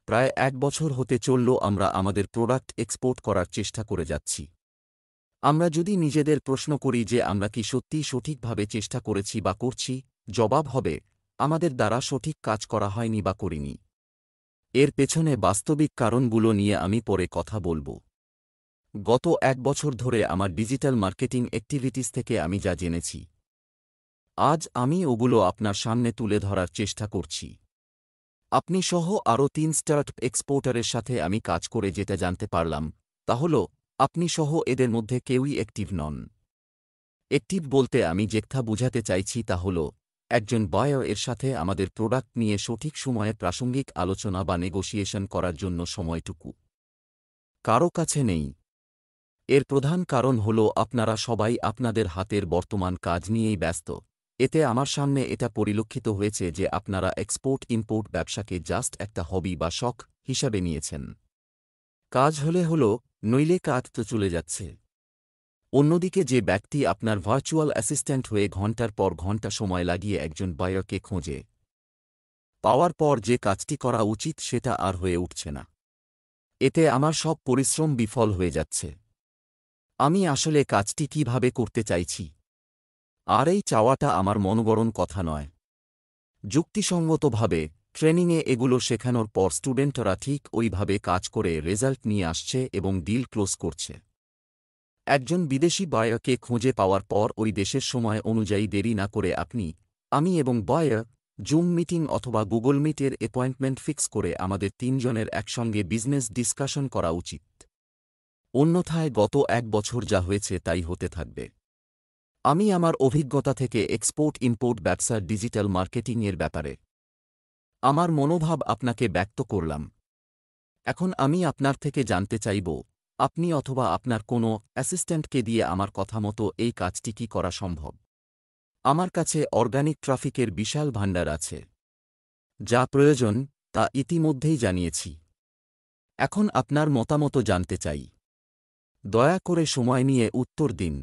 প্রায় ১ বছর হতে চলল আমরা আমাদের প্রোডাক্ট এক্সপোর্ট করার চেষ্টা করে যাচ্ছি। আমরা যদি নিজেদের প্রশ্ন করি যে আমরা কি সত্যিই সঠিকভাবে চেষ্টা করেছি বা করছি, জবাব হবে, আমাদের দ্বারা সঠিক কাজ করা হয়নি বা করিনি। এর পেছনে বাস্তবিক কারণগুলো নিয়ে আমি পরে কথা বলব। গত ১ বছর ধরে আমার ডিজিটাল মার্কেটিং অ্যাক্টিভিটিস থেকে আমি যা জেনেছি, আজ আমি ওগুলো আপনার সামনে তুলে ধরার চেষ্টা করছি। আপনি সহ আরও ৩ স্টার্টআপ এক্সপোর্টারের সাথে আমি কাজ করে যেটা জানতে পারলাম, তা হল আপনি সহ এদের মধ্যে কেউই অ্যাক্টিভ নন। অ্যাক্টিভ বলতে আমি যেটা বোঝাতে চাইছি তা হল, একজন বায়ার এর সাথে আমাদের প্রোডাক্ট নিয়ে সঠিক সময়ে প্রাসঙ্গিক আলোচনা বা নেগোশিয়েশন করার জন্য সময়টুকু কারও কাছে নেই। এর প্রধান কারণ হল আপনারা সবাই আপনাদের হাতের বর্তমান কাজ নিয়েই ব্যস্ত। এতে আমার সামনে এটা পরিলক্ষিত হয়েছে যে আপনারা এক্সপোর্ট ইম্পোর্ট ব্যবসাকে জাস্ট একটা হবি বা শখ হিসাবে নিয়েছেন। কাজ হলে হলো, নইলে কাজ তো চলে যাচ্ছে। অন্যদিকে যে ব্যক্তি আপনার ভার্চুয়াল অ্যাসিস্ট্যান্ট হয়ে ঘণ্টার পর ঘণ্টা সময় লাগিয়ে একজন বায়ারকে খোঁজে পাওয়ার পর যে কাজটি করা উচিত সেটা আর হয়ে উঠছে না। এতে আমার সব পরিশ্রম বিফল হয়ে যাচ্ছে। আমি আসলে কাজটি কিভাবে করতে চাইছি, আর এই চাওয়াটা আমার মনগড়ন কথা নয়। যুক্তিসঙ্গতভাবে ট্রেনিংয়ে এগুলো শেখানোর পর স্টুডেন্টরা ঠিক ওইভাবে কাজ করে রেজাল্ট নিয়ে আসছে এবং ডিল ক্লোজ করছে। একজন বিদেশি বায়ারকে খুঁজে পাওয়ার পর ওই দেশের সময় অনুযায়ী দেরি না করে আমি এবং বায়ার জুম মিটিং অথবা গুগল মিটের অ্যাপয়েন্টমেন্ট ফিক্স করে আমাদের ৩ জনের একসঙ্গে বিজনেস ডিসকাশন করা উচিত। অন্যথায় গত ১ বছর যা হয়েছে তাই হতে থাকবে। আমি আমার অভিজ্ঞতা থেকে এক্সপোর্ট ইম্পোর্ট ব্যবসার ডিজিটাল মার্কেটিংয়ের ব্যাপারে আমার মনোভাব আপনাকে ব্যক্ত করলাম। এখন আমি আপনার থেকে জানতে চাইব, আপনি অথবা আপনার কোনো অ্যাসিস্ট্যান্টকে দিয়ে আমার কথা মতো এই কাজটি কি করা সম্ভব? আমার কাছে অর্গানিক ট্রাফিকের বিশাল ভাণ্ডার আছে। যা প্রয়োজন তা ইতিমধ্যেই জানিয়েছি। এখন আপনার মতামত জানতে চাই। দয়া করে সময় নিয়ে উত্তর দিন।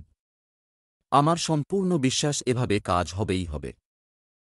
আমার সম্পূর্ণ বিশ্বাস এভাবে কাজ হবেই হবে।